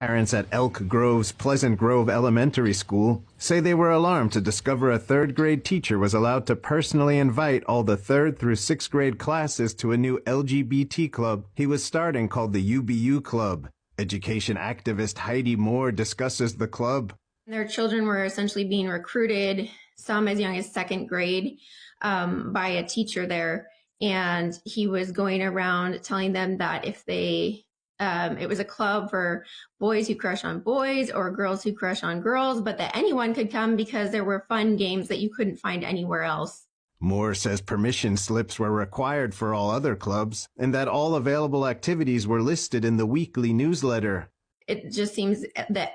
Parents at Elk Grove's Pleasant Grove Elementary School say they were alarmed to discover a third-grade teacher was allowed to personally invite all the third through sixth grade classes to a new LGBT club he was starting called the UBU Club. Education activist Heidi Moore discusses the club. Their children were essentially being recruited, some as young as second grade, by a teacher there. And he was going around telling them that if they it was a club for boys who crush on boys or girls who crush on girls, but that anyone could come because there were fun games that you couldn't find anywhere else. Moore says permission slips were required for all other clubs and that all available activities were listed in the weekly newsletter. It just seems that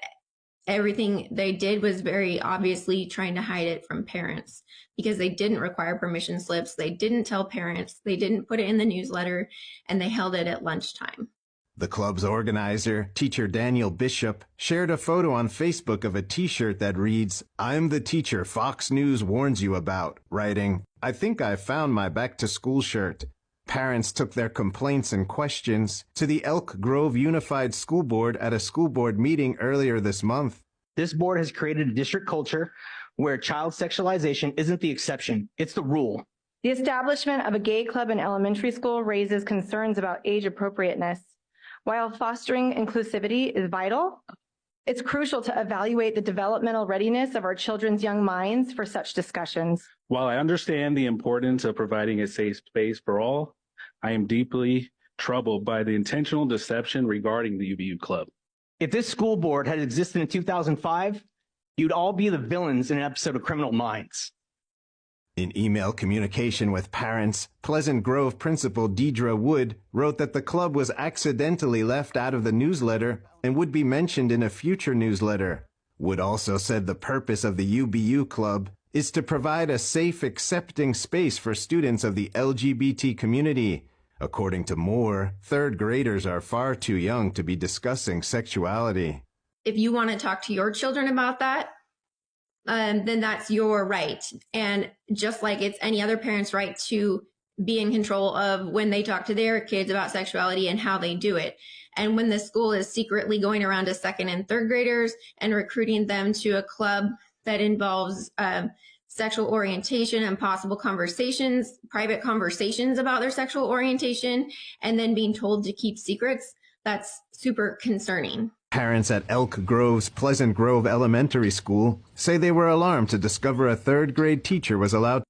everything they did was very obviously trying to hide it from parents because they didn't require permission slips. They didn't tell parents. They didn't put it in the newsletter, and they held it at lunchtime. The club's organizer, teacher Daniel Bishop, shared a photo on Facebook of a t-shirt that reads, "I'm the teacher Fox News warns you about," writing, "I think I found my back-to-school shirt." Parents took their complaints and questions to the Elk Grove Unified School Board at a school board meeting earlier this month. This board has created a district culture where child sexualization isn't the exception, it's the rule. The establishment of a gay club in elementary school raises concerns about age appropriateness. While fostering inclusivity is vital, it's crucial to evaluate the developmental readiness of our children's young minds for such discussions. While I understand the importance of providing a safe space for all, I am deeply troubled by the intentional deception regarding the UBU Club. If this school board had existed in 2005, you'd all be the villains in an episode of Criminal Minds. In email communication with parents, Pleasant Grove principal Deidre Wood wrote that the club was accidentally left out of the newsletter and would be mentioned in a future newsletter. Wood also said the purpose of the UBU Club is to provide a safe, accepting space for students of the LGBT community. According to Moore, third graders are far too young to be discussing sexuality. If you want to talk to your children about that, then that's your right. And just like it's any other parent's right to be in control of when they talk to their kids about sexuality and how they do it. And when the school is secretly going around to second and third graders and recruiting them to a club that involves sexual orientation and possible conversations, private conversations about their sexual orientation, and then being told to keep secrets, that's super concerning. Parents at Elk Grove's Pleasant Grove Elementary School say they were alarmed to discover a third-grade teacher was allowed